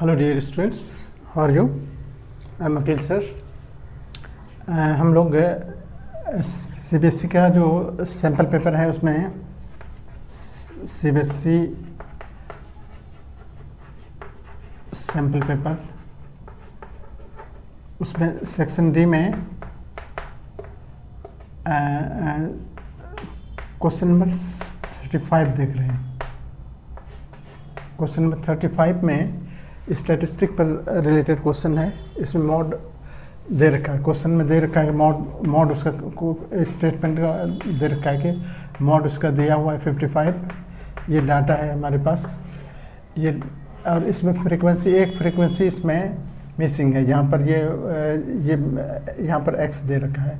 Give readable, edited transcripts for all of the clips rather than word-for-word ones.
Hello dear students, how are you? I am Akeel sir. हम लोग CBSE का जो सैम्पल पेपर है उसमें सीबीएसई सैम्पल पेपर उसमें सेक्शन डी में क्वेश्चन नंबर 35 देख रहे हैं। क्वेश्चन नंबर 35 में स्टैटिस्टिक पर रिलेटेड क्वेश्चन है। इसमें मॉड दे रखा है, क्वेश्चन में दे रखा है कि मॉड उसका स्टेटमेंट का दे रखा है कि मॉड उसका दिया हुआ है 55। ये डाटा है हमारे पास ये, और इसमें एक फ्रीक्वेंसी इसमें मिसिंग है। यहाँ पर ये यहाँ पर एक्स दे रखा है,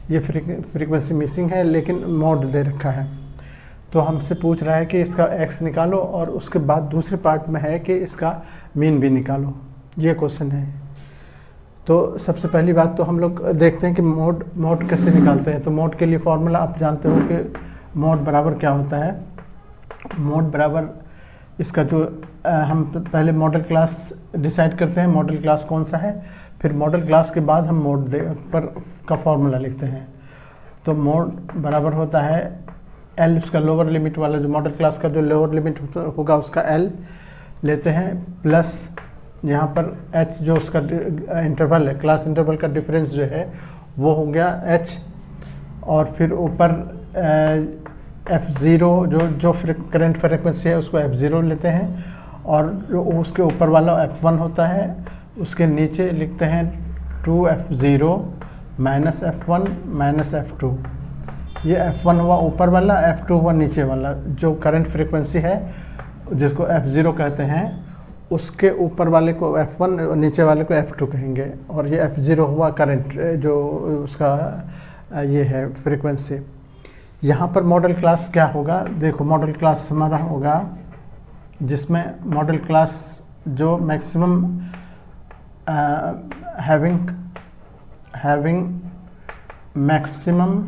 ये फ्रीक्वेंसी मिसिंग है, लेकिन मॉड दे रखा है। तो हमसे पूछ रहा है कि इसका एक्स निकालो और उसके बाद दूसरे पार्ट में है कि इसका मीन भी निकालो। ये क्वेश्चन है। तो सबसे पहली बात तो हम लोग देखते हैं कि मॉड कैसे निकालते हैं। तो मॉड के लिए फॉर्मूला आप जानते हो कि मॉड बराबर क्या होता है। मॉड बराबर इसका जो हम पहले मॉडल क्लास डिसाइड करते हैं, मॉडल क्लास कौन सा है, फिर मॉडल क्लास के बाद हम मॉड पर का फॉर्मूला लिखते हैं। तो मॉड बराबर होता है एल, उसका लोअर लिमिट वाला जो मॉडल क्लास का जो लोअर लिमिट होगा उसका एल लेते हैं, प्लस यहाँ पर एच जो उसका इंटरवल है, क्लास इंटरवल का डिफरेंस जो है वो हो गया एच, और फिर ऊपर F0 जो करंट फ्रिक्वेंसी है उसको F0 लेते हैं, और जो उसके ऊपर वाला F1 होता है उसके नीचे लिखते हैं 2F0 minus F1 minus F2। ये F1 हुआ ऊपर वाला, F2 हुआ नीचे वाला। जो करंट फ्रीक्वेंसी है जिसको F0 कहते हैं उसके ऊपर वाले को F1 और नीचे वाले को F2 कहेंगे, और ये F0 हुआ करंट जो उसका ये है फ्रीक्वेंसी। यहाँ पर मॉडल क्लास क्या होगा, देखो मॉडल क्लास हमारा होगा जिसमें मॉडल क्लास जो maximum having maximum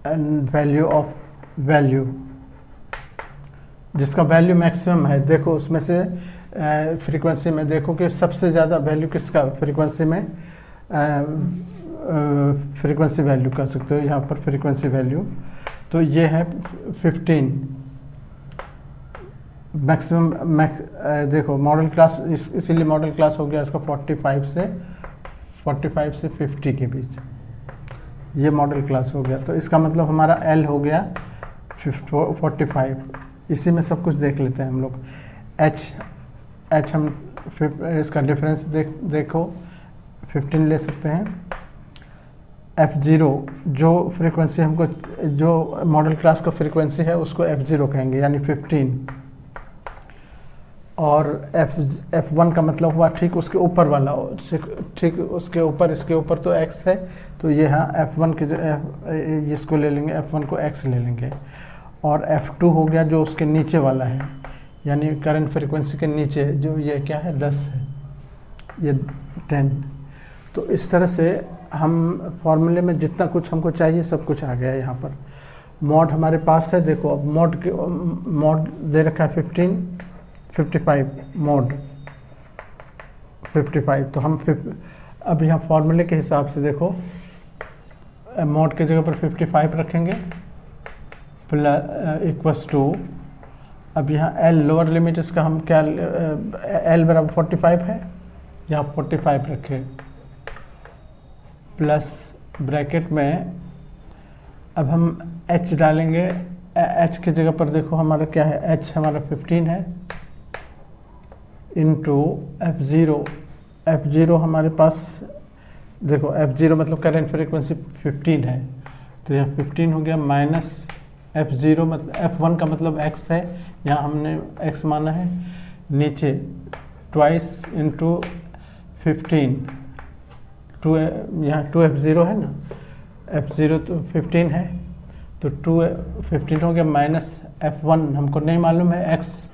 value of value, जिसका वैल्यू मैक्सिमम है। देखो उसमें से फ्रीक्वेंसी में देखो कि सबसे ज़्यादा वैल्यू किसका फ्रीक्वेंसी में फ्रीक्वेंसी वैल्यू कह सकते हो यहाँ पर फ्रीक्वेंसी वैल्यू। तो ये है 15 मैक्सिमम देखो मॉडल क्लास इसीलिए मॉडल क्लास हो गया इसका 45 से 50 के बीच, ये मॉडल क्लास हो गया। तो इसका मतलब हमारा L हो गया 45। इसी में सब कुछ देख लेते हैं हम लोग। H हम इसका डिफरेंस देखो 15 ले सकते हैं। F0 जो फ्रीक्वेंसी हमको जो मॉडल क्लास का फ्रीक्वेंसी है उसको F0 कहेंगे यानी 15, और F1 का मतलब हुआ ठीक उसके ऊपर वाला, ठीक उसके ऊपर, इसके ऊपर तो X है तो ये हाँ F1 के इसको ले लेंगे, F1 को X ले लेंगे, और F2 हो गया जो उसके नीचे वाला है यानी करंट फ्रीक्वेंसी के नीचे जो ये क्या है 10 है, ये 10। तो इस तरह से हम फॉर्मूले में जितना कुछ हमको चाहिए सब कुछ आ गया। यहाँ पर मॉड हमारे पास है, देखो अब मॉड दे रखा है 55 मॉड 55। तो हम अब यहाँ फॉर्मूले के हिसाब से देखो मॉड की जगह पर 55 रखेंगे प्लस इक्वल्स टू, अब यहाँ एल लोअर लिमिट इसका हम क्या एल बराबर 45 है, यहाँ 45 रखें, प्लस ब्रैकेट में अब हम एच डालेंगे। एच की जगह पर देखो हमारा क्या है, एच हमारा 15 है इंटू F0 हमारे पास देखो F0 मतलब करंट फ्रीक्वेंसी 15 है, तो यहाँ 15 हो गया माइनस F0 मतलब F1 का मतलब X है, यहाँ हमने X माना है, नीचे ट्वाइस इंटू 15 यहाँ 2F0 है ना, F0 तो 15 है तो 15 हो गया माइनस F1 हमको नहीं मालूम है, X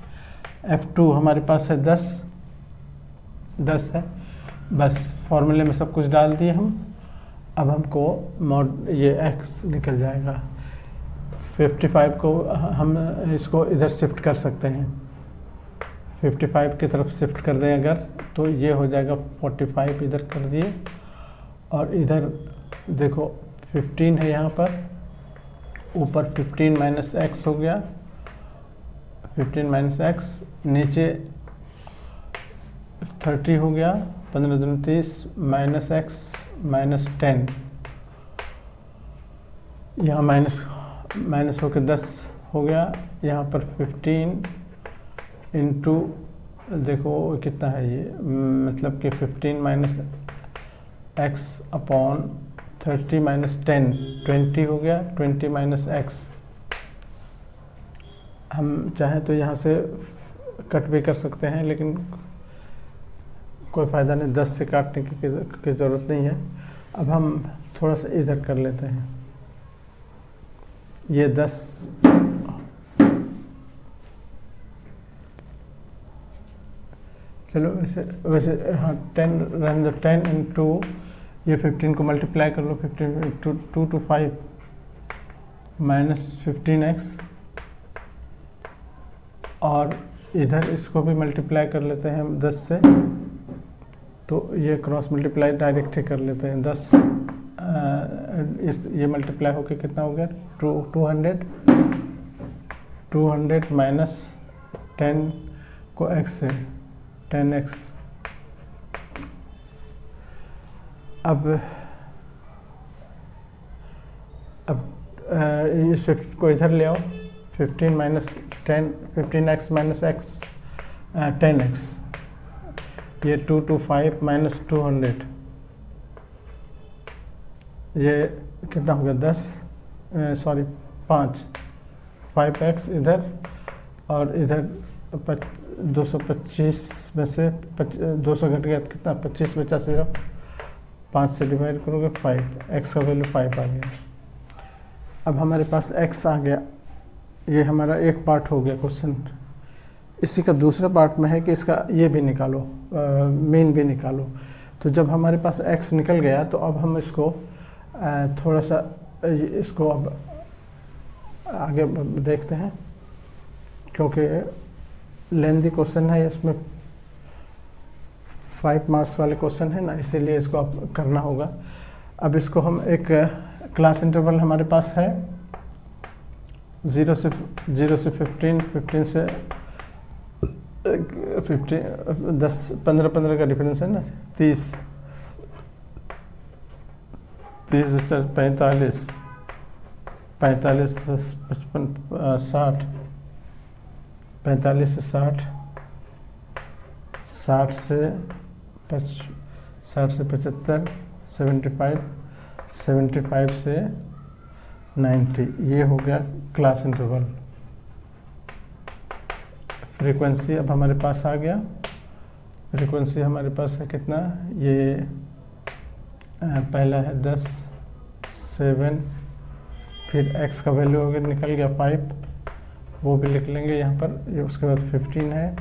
F2 हमारे पास है 10 है। बस फॉर्मूले में सब कुछ डाल दिए हम। अब हमको मॉड ये x निकल जाएगा 55 को हम इसको इधर शिफ्ट कर सकते हैं, 55 की तरफ शिफ्ट कर दें अगर, तो ये हो जाएगा 45 इधर कर दिए, और इधर देखो 15 है यहाँ पर, ऊपर 15 माइनस एक्स हो गया, 15 माइनस एक्स, नीचे 30 हो गया, 15 दूनी 30 माइनस एक्स माइनस 10, यहाँ माइनस होकर 10 हो गया, यहाँ पर 15 इंटू देखो कितना है ये, मतलब कि 15 माइनस एक्स अपॉन 30 माइनस 10 20 हो गया, 20 माइनस एक्स। हम चाहें तो यहाँ से कट भी कर सकते हैं, लेकिन कोई फ़ायदा नहीं, 10 से काटने की ज़रूरत नहीं है। अब हम थोड़ा सा इधर कर लेते हैं, ये 10 चलो वैसे हाँ 10 रन द 10 इंटू ये 15 को मल्टीप्लाई कर लो, 15 इंटू 2 to 5 माइनस 15x, और इधर इसको भी मल्टीप्लाई कर लेते हैं हम 10 से, तो ये क्रॉस मल्टीप्लाई डायरेक्ट ही कर लेते हैं। 10 ये मल्टीप्लाई होके कितना हो गया 200 माइनस 10 को x से 10x। अब इस 50 को इधर ले आओ, 15 minus 10 15x minus x 10x, ये 2 to 5 माइनस 200, ये कितना हो गया 10 सॉरी 5x इधर, और इधर 225 में से 200 घट गया, कितना 25 बचा, सिर्फ 5 से डिवाइड करोगे 5, x का वैल्यू 5 आ गया। अब हमारे पास x आ गया, ये हमारा एक पार्ट हो गया क्वेश्चन। इसी का दूसरा पार्ट में है कि इसका ये भी निकालो, मीन भी निकालो। तो जब हमारे पास x निकल गया, तो अब हम इसको थोड़ा सा इसको अब आगे देखते हैं, क्योंकि लेंथी क्वेश्चन है, इसमें 5 मार्क्स वाले क्वेश्चन है ना, इसीलिए इसको अब करना होगा। अब इसको हम एक क्लास इंटरवल हमारे पास है 0 से 15, 15 से 10 15 का डिफरेंस है ना, 30 से 45 10 55 60 45 से 60 60 से 75 75 से 90, ये हो गया क्लास इंटरवल। फ्रीक्वेंसी अब हमारे पास आ गया, फ्रीक्वेंसी हमारे पास है कितना, ये पहला है 10 7, फिर x का वैल्यू हो गया निकल गया 5, वो भी लिख लेंगे यहाँ पर, ये उसके बाद 15 है,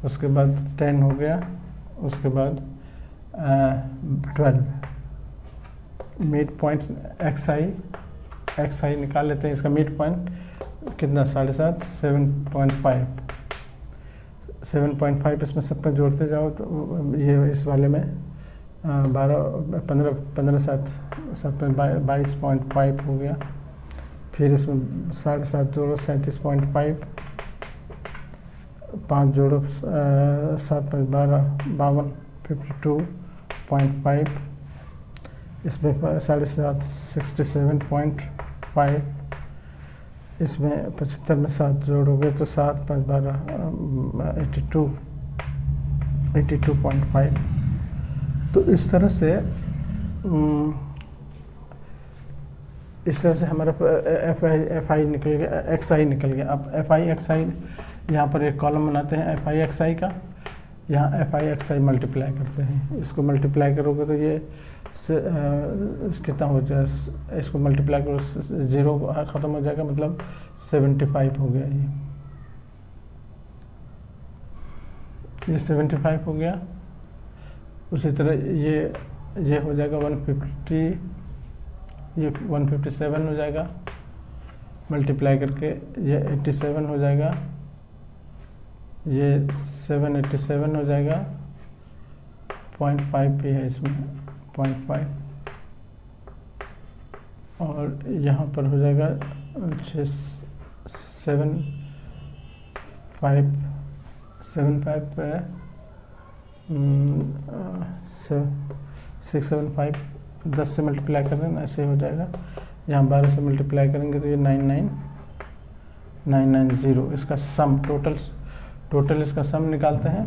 उसके बाद 10 हो गया, उसके बाद 12, मिड पॉइंट xi निकाल लेते हैं, इसका मिड पॉइंट कितना 7.5 7.5 इसमें सबका जोड़ते जाओ, तो ये इस वाले में 15 7 22.5 हो गया, फिर इसमें 7.5 जोड़ो 37.5, 5 जोड़ो 7 5 12 52.5, इसमें 7.5 67.5, इसमें 75 में 7 जोड़ोगे तो 7 5 12 82.5। तो इस तरह से हमारा एफ आई निकल गया, एक्स आई निकल गया। अब एफ आई एक्स आई यहाँ पर एक कॉलम बनाते हैं एफ आई एक्स आई का, यहाँ F I x I multiply करते हैं, इसको मल्टीप्लाई करोगे तो ये कितना हो जाए, इसको मल्टीप्लाई करो 0 ख़त्म हो जाएगा, मतलब 75 हो गया, ये 75 हो गया। उसी तरह ये हो जाएगा 150, ये 157 हो जाएगा, मल्टीप्लाई करके ये 87 हो जाएगा, ये 787 हो जाएगा, 0.5 भी है इसमें, 0.5, और यहाँ पर हो जाएगा 675 पे 675 10 से मल्टीप्लाई कर देना, ऐसे हो जाएगा। यहाँ 12 से मल्टीप्लाई करेंगे तो ये 99990, इसका सम टोटल इसका सम निकालते हैं,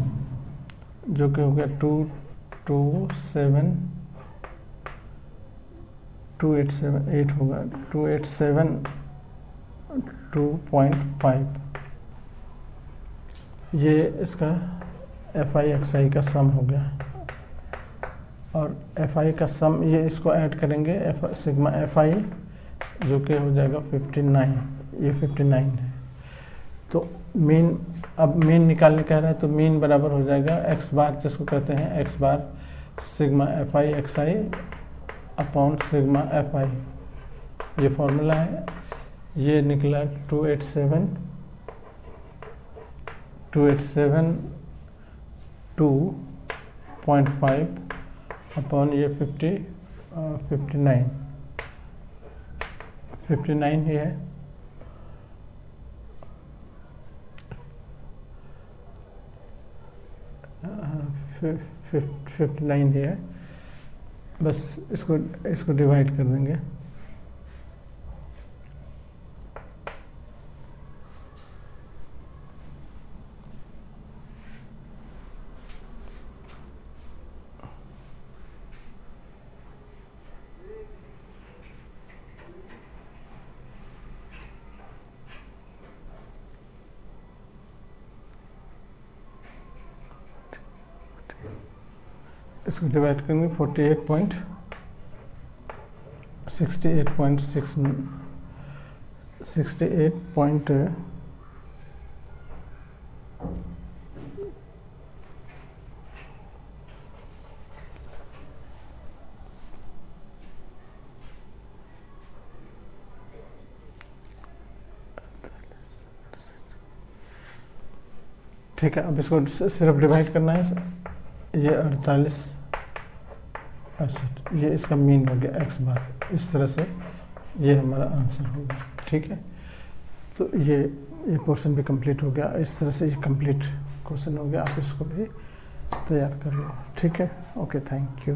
जो कि हो गया 2878 होगा, 2872.5। ये इसका FI/XI का सम हो गया, और FI का सम ये इसको ऐड करेंगे सिग्मा FI, जो कि हो जाएगा 59, ये 59 है। तो मीन, अब मीन निकालने कह रहा है तो मीन बराबर हो जाएगा x बार, जिसको कहते हैं x bar sigma FI/XI upon sigma FI, ये फॉर्मूला है। ये निकला 2872.5 अपॉन ये 59 ही है। फिर 59 ही है, बस इसको डिवाइड कर देंगे। इसको डिवाइड करेंगे 68.68 ठीक है। अब इसको सिर्फ डिवाइड करना है, ये 68, ये इसका मीन हो गया x बार। इस तरह से ये हमारा आंसर होगा, ठीक है। तो ये पोर्शन भी कंप्लीट हो गया। इस तरह से ये कंप्लीट क्वेश्चन हो गया। आप इसको भी तैयार कर लो, ठीक है। Okay, thank you.